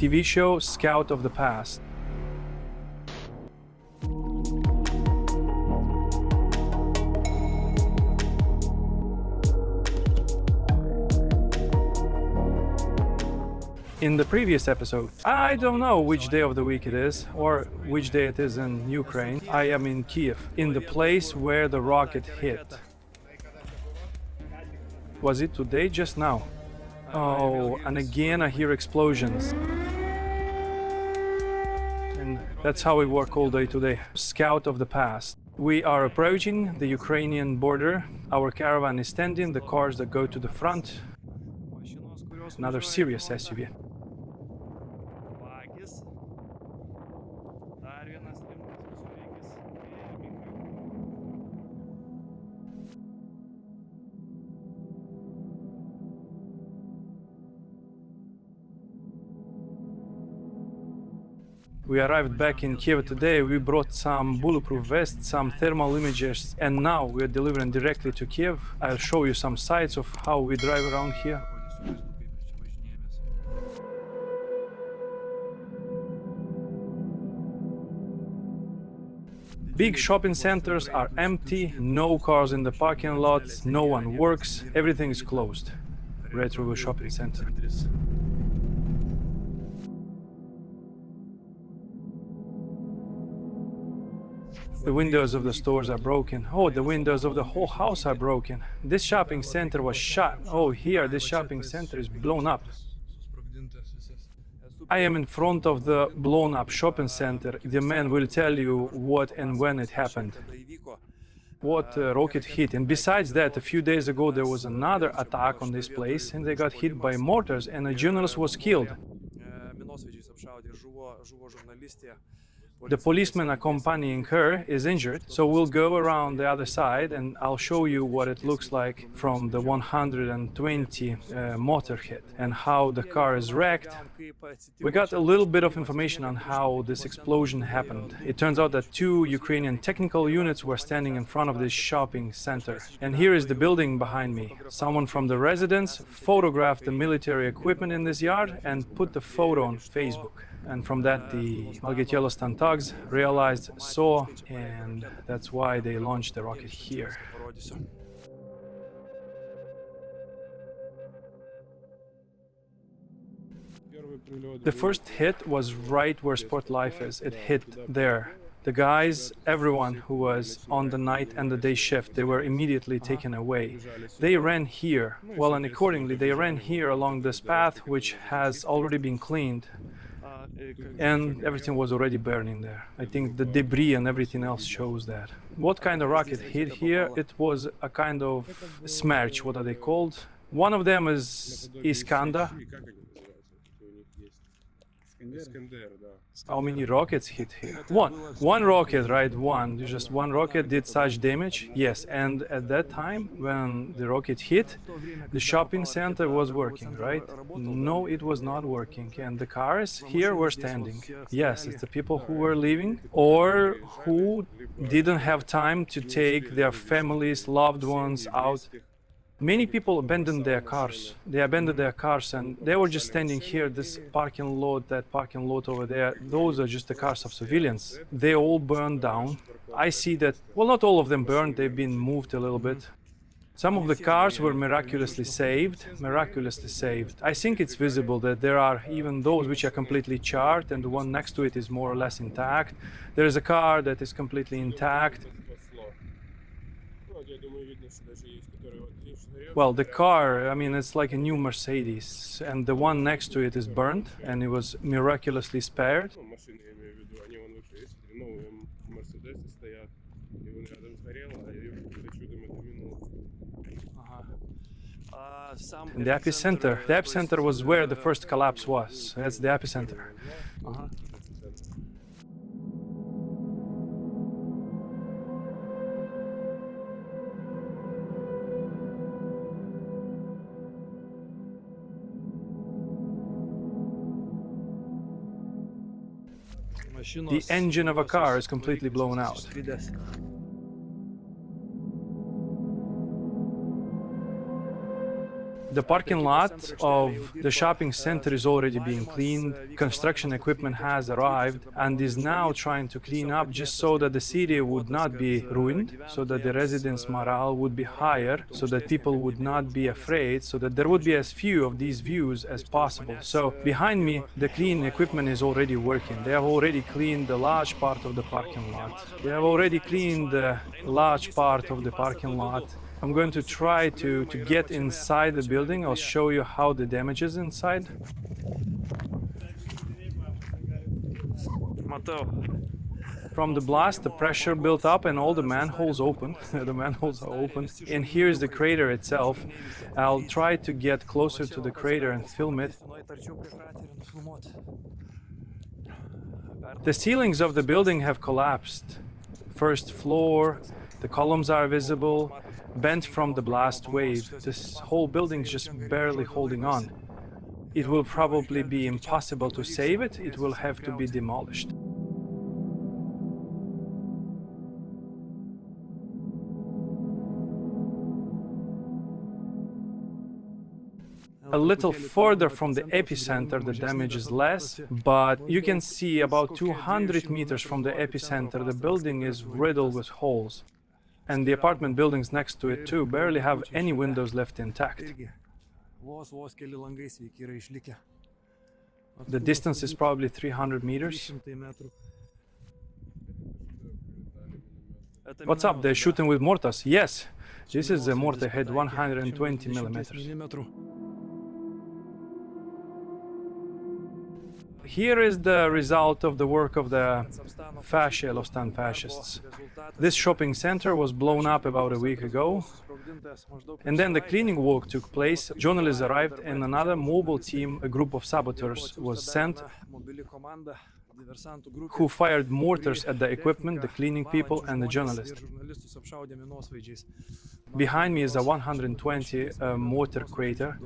TV show Scout of the Past. In the previous episode, I don't know which day of the week it is or which day it is in Ukraine. I am in Kyiv, in the place where the rocket hit. Was it today? Just now. Oh, and again I hear explosions. And that's how we work all day today. Scout of the past. We are approaching the Ukrainian border. Our caravan is standing, the cars that go to the front. Another serious SUV. We arrived back in Kyiv today. We brought some bulletproof vests, some thermal imagers, and now we are delivering directly to Kyiv. I'll show you some sights of how we drive around here. Big shopping centers are empty, no cars in the parking lots, no one works, everything is closed. Retroville shopping center. The windows of the stores are broken. Oh, the windows of the whole house are broken. This shopping center was shut. Oh, here, this shopping center is blown up. I am in front of the blown up shopping center. The man will tell you what and when it happened. What rocket hit. And besides that, a few days ago there was another attack on this place and they got hit by mortars and a journalist was killed. The policeman accompanying her is injured, so we'll go around the other side and I'll show you what it looks like from the 120 mortar hit and how the car is wrecked. We got a little bit of information on how this explosion happened. It turns out that 2 Ukrainian technical units were standing in front of this shopping center. And here is the building behind me. Someone from the residence photographed the military equipment in this yard and put the photo on Facebook. And from that, the Malgetielos thugs saw, and that's why they launched the rocket here. The first hit was right where Sport Life is. It hit there. The guys, everyone who was on the night and the day shift, they were immediately taken away. They ran here. Well, and accordingly, they ran here along this path, which has already been cleaned. And everything was already burning there. I think the debris and everything else shows that. What kind of rocket hit here? It was a kind of smerch. What are they called? One of them is Iskander. How many rockets hit here? One rocket, right? Just one rocket did such damage. Yes, and at that time, when the rocket hit, the shopping center was working, right? No, it was not working. And the cars here were standing. Yes, it's the people who were leaving or who didn't have time to take their families, loved ones out. Many people abandoned their cars. They abandoned their cars and they were just standing here, this parking lot, that parking lot over there. Those are just the cars of civilians. They all burned down. I see that, well, not all of them burned, they've been moved a little bit. Some of the cars were miraculously saved. I think it's visible that there are even those which are completely charred and the one next to it is more or less intact. There is a car that is completely intact. Well, the car, I mean, it's like a new Mercedes, and the one next to it is burnt, and it was miraculously spared. And the epicenter was where the first collapse was. That's the epicenter. The engine of a car is completely blown out. The parking lot of the shopping center is already being cleaned. Construction equipment has arrived and is now trying to clean up just so that the city would not be ruined, so that the residents' morale would be higher, so that people would not be afraid, so that there would be as few of these views as possible. So behind me, the cleaning equipment is already working. They have already cleaned a large part of the parking lot. They have already cleaned a large part of the parking lot. I'm going to try to get inside the building. I'll show you how the damage is inside. From the blast, the pressure built up and all the manholes open. The manholes are open. And here's the crater itself. I'll try to get closer to the crater and film it. The ceilings of the building have collapsed. First floor, the columns are visible, bent from the blast wave. This whole building's just barely holding on. It will probably be impossible to save it. It will have to be demolished. A little further from the epicenter, the damage is less, but you can see about 200 meters from the epicenter, the building is riddled with holes. And the apartment buildings next to it too barely have any windows left intact. The distance is probably 300 meters. What's up? They're shooting with mortars? Yes, this is a mortar head 120 millimeters. Here is the result of the work of the fascists. This shopping center was blown up about a week ago, and then the cleaning work took place. Journalists arrived and another mobile team, a group of saboteurs, was sent who fired mortars at the equipment, the cleaning people and the journalists. Behind me is a 120 mortar crater.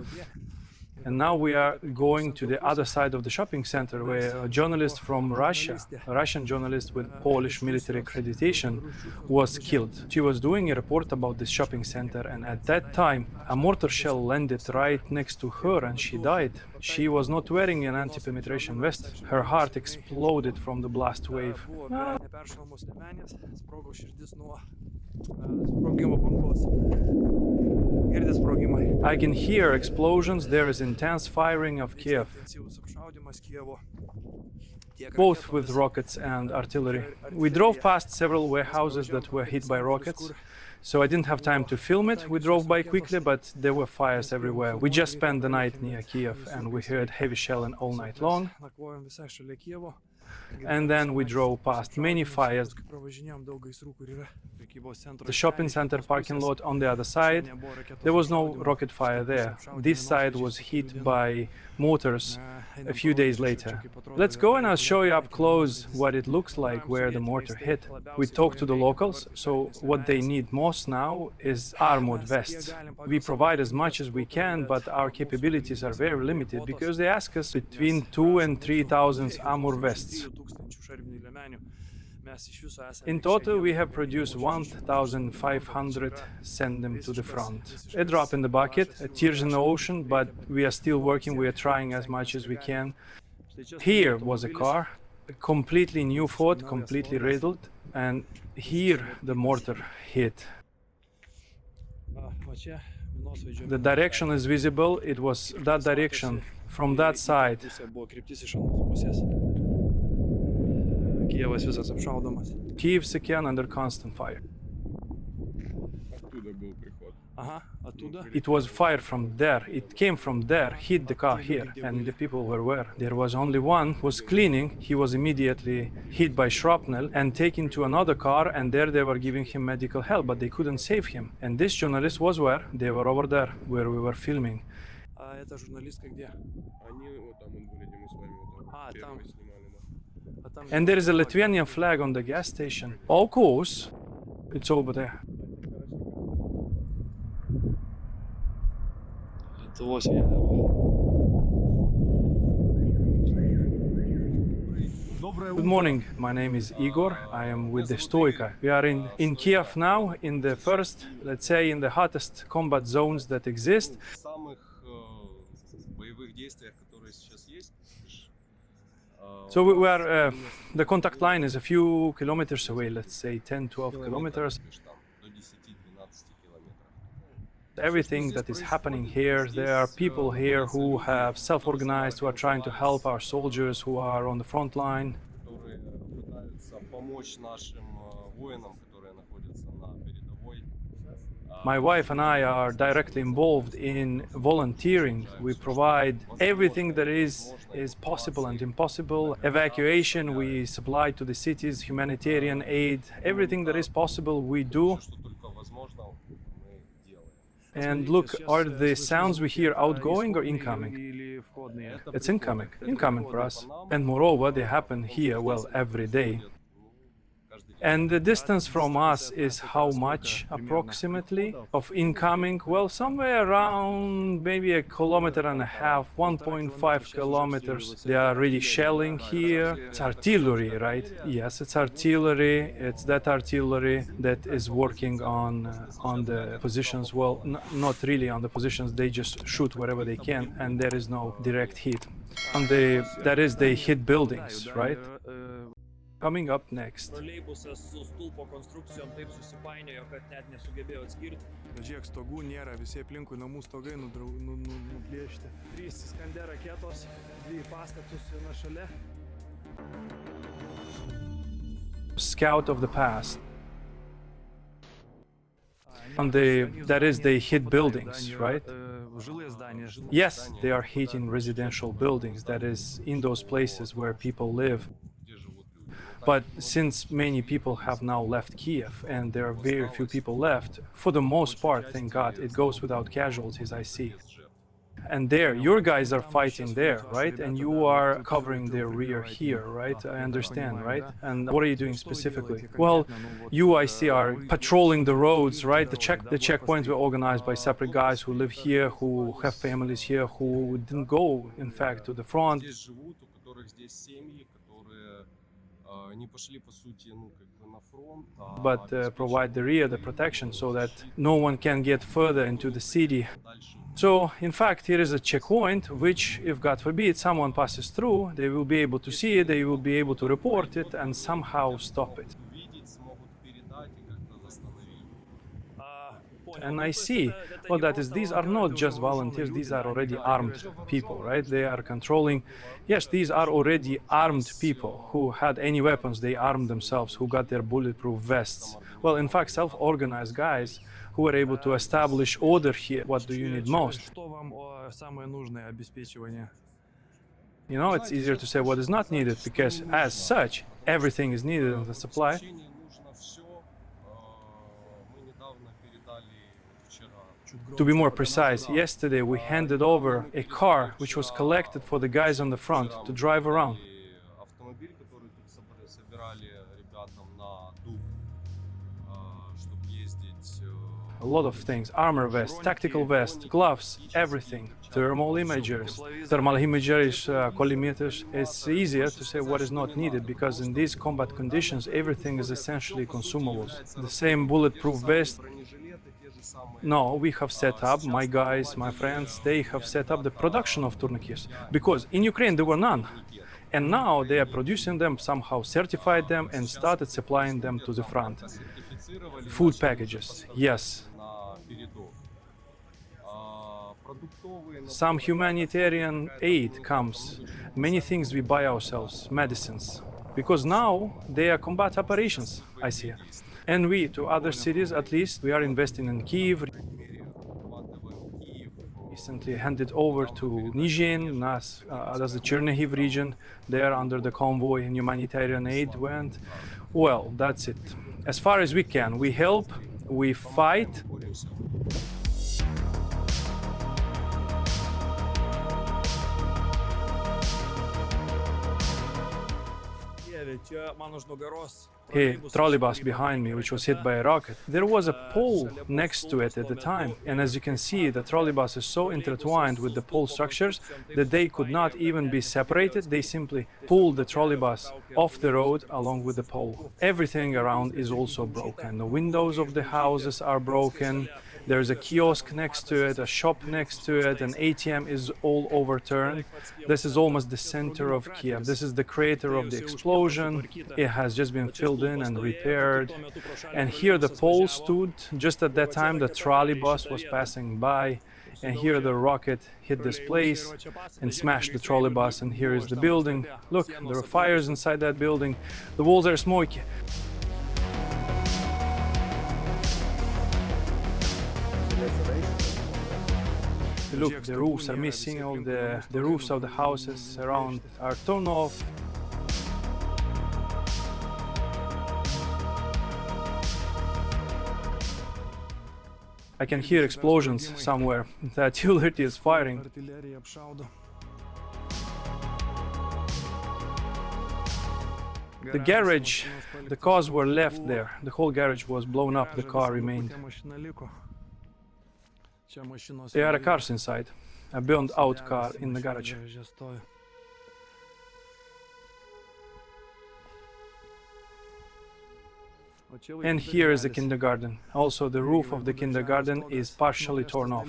And now we are going to the other side of the shopping center where a journalist from Russia, a Russian journalist with Polish military accreditation, was killed. She was doing a report about this shopping center, and at that time a mortar shell landed right next to her and she died. She was not wearing an anti-penetration vest. Her heart exploded from the blast wave. I can hear explosions. There is intense firing of Kyiv, both with rockets and artillery. We drove past several warehouses that were hit by rockets, so I didn't have time to film it. We drove by quickly, but there were fires everywhere. We just spent the night near Kyiv and we heard heavy shelling all night long. And then we drove past many fires. The shopping center parking lot on the other side, there was no rocket fire there. This side was hit by mortars a few days later. Let's go and I'll show you up close what it looks like where the mortar hit. We talked to the locals, so what they need most now is armored vests. We provide as much as we can, but our capabilities are very limited because they ask us between 2,000 and 3,000 armor vests. In total, we have produced 1,500, send them to the front. A drop in the bucket, tears in the ocean, but we are still working, we are trying as much as we can. Here was a car, a completely new Ford, completely riddled, and here the mortar hit. The direction is visible, it was that direction, from that side. Kyiv's again under constant fire. It was fired from there, it came from there, hit the car here, and the people were where? There was only one who was cleaning. He was immediately hit by shrapnel and taken to another car, and there they were giving him medical help, but they couldn't save him. And this journalist was where? They were over there, where we were filming. And there is a Lithuanian flag on the gas station. Of course, it's over there. Good morning, my name is Igor, I am with the Stoika. We are in Kyiv now, in the first, let's say, in the hottest combat zones that exist. So we are, the contact line is a few kilometers away, let's say 10, 12 kilometers. Everything that is happening here, there are people here who have self-organized, who are trying to help our soldiers who are on the front line. My wife and I are directly involved in volunteering. We provide everything that is possible and impossible. Evacuation, we supply to the cities, humanitarian aid, everything that is possible we do. And look, are the sounds we hear outgoing or incoming? It's incoming for us. And moreover, they happen here, well, every day. And the distance from us is how much, approximately, of incoming? Well, somewhere around maybe 1.5 kilometers, 1.5 kilometers. They are really shelling here. It's artillery, right? Yes, it's artillery. It's that artillery that is working on the positions. Well, not really on the positions. They just shoot wherever they can, and there is no direct hit. And they hit buildings, right? Coming up next. Troleibusas su stulpo konstrukcijom taip susipainiojo, kad net nesugebėjo atskirti. Žiūrėk, stogų nėra, visi aplinkui namų stogai nuplėšti. 3 Iskander raketos, 2 pastatus viena šalia. Scout of the past. And they hit buildings, right? Yes, they are hitting residential buildings, that is, in those places where people live. But since many people have now left Kyiv, and there are very few people left, for the most part, thank God, it goes without casualties, I see. And there, your guys are fighting there, right? And you are covering their rear here, right? I understand, right? And what are you doing specifically? Well, you, I see, are patrolling the roads, right? The checkpoints were organized by separate guys who live here, who have families here, who didn't go, in fact, to the front. But provide the rear, the protection, so that no one can get further into the city. So, in fact, here is a checkpoint, which, if God forbid, someone passes through, they will be able to see it, they will be able to report it, and somehow stop it. And I see, well, that is, these are not just volunteers, these are already armed people, right? They are controlling, yes, these are already armed people who had any weapons, they armed themselves, who got their bulletproof vests. Well, in fact, self-organized guys who were able to establish order here. What do you need most? You know, it's easier to say what is not needed, because as such, everything is needed in the supply. To be more precise, yesterday we handed over a car which was collected for the guys on the front to drive around. A lot of things, armor vest, tactical vest, gloves, everything, thermal imagers, collimeters. It's easier to say what is not needed, because in these combat conditions everything is essentially consumables. The same bulletproof vest. No, we have set up, my guys, my friends, they have set up the production of tourniquets, because in Ukraine there were none. And now they are producing them, somehow certified them, and started supplying them to the front. Food packages, yes. Some humanitarian aid comes, many things we buy ourselves, medicines, because now they are combat operations, I see. And we, to other cities at least, we are investing in Kyiv. Recently handed over to Nizhin, that's the Chernihiv region. There under the convoy and humanitarian aid went. Well, that's it. As far as we can, we help, we fight. A trolleybus behind me, which was hit by a rocket. There was a pole next to it at the time, and as you can see, the trolleybus is so intertwined with the pole structures that they could not even be separated. They simply pulled the trolleybus off the road along with the pole. Everything around is also broken. The windows of the houses are broken. There's a kiosk next to it, a shop next to it, an ATM is all overturned. This is almost the center of Kyiv. This is the crater of the explosion. It has just been filled in and repaired. And here the pole stood. Just at that time the trolley bus was passing by. And here the rocket hit this place and smashed the trolley bus. And here is the building. Look, there are fires inside that building. The walls are smoky. Look, the roofs are missing, all the roofs of the houses around are torn off. I can hear explosions somewhere. The artillery is firing. Artilerija apšaudo. The garage, the cars were left there. The whole garage was blown up, the car remained. Mašina liko. Čia mašinos. There are cars inside. A burned out car in the garage. Garaže stovi. O čia And vaikų here is the darželis. kindergarten. Also, the roof of the kindergarten is partially torn off.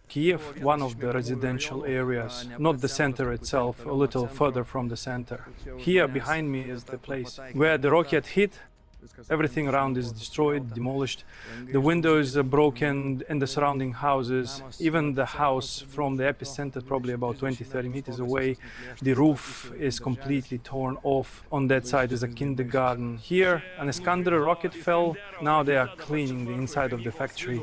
Kyiv, one of the residential areas, not the center itself, a little further from the center. Here behind me is the place where the rocket hit. Everything around is destroyed, demolished. The windows are broken in the surrounding houses. Even the house from the epicenter, probably about 20-30 meters away, the roof is completely torn off. On that side is a kindergarten. Here, an Iskander rocket fell. Now they are cleaning the inside of the factory.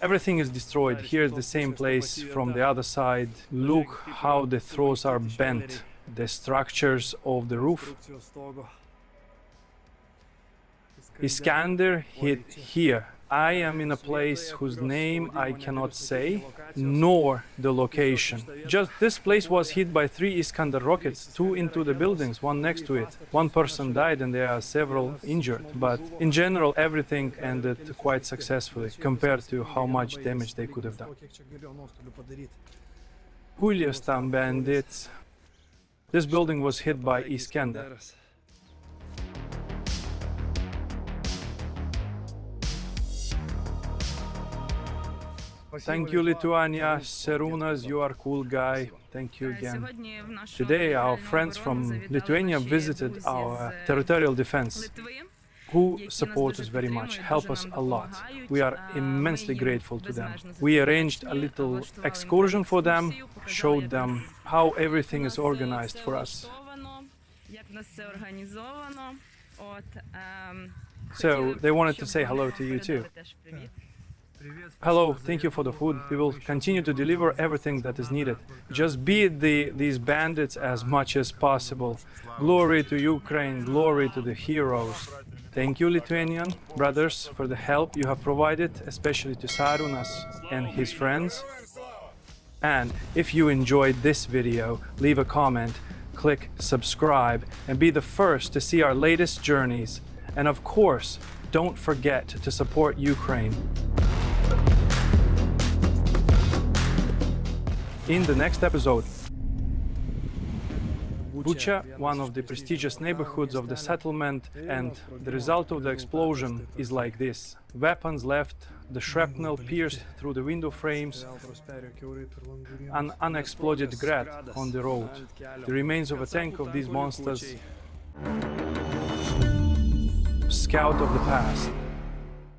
Everything is destroyed. Here's the same place from the other side. Look how the throws are bent. The structures of the roof. Iskander hit here. I am in a place whose name I cannot say, nor the location. Just this place was hit by 3 Iskander rockets, 2 into the buildings, 1 next to it. 1 person died and there are several injured. But in general, everything ended quite successfully compared to how much damage they could have done. Hulios tam bandits. This building was hit by Iskander. Thank you, Lithuania. Serūnas, you are a cool guy. Thank you again. Today, our friends from Lithuania visited our territorial defense, who support us very much, help us a lot. We are immensely grateful to them. We arranged a little excursion for them, showed them how everything is organized for us. So they wanted to say hello to you too. Hello, thank you for the food. We will continue to deliver everything that is needed. Just beat these bandits as much as possible. Glory to Ukraine, glory to the heroes. Thank you, Lithuanian brothers, for the help you have provided, especially to Sarūnas and his friends. And if you enjoyed this video, leave a comment, click subscribe, and be the first to see our latest journeys. And of course, don't forget to support Ukraine. In the next episode, Bucha, one of the prestigious neighborhoods of the settlement, and the result of the explosion is like this. Weapons left, the shrapnel pierced through the window frames, an unexploded Grad on the road, the remains of a tank of these monsters, scout of the past.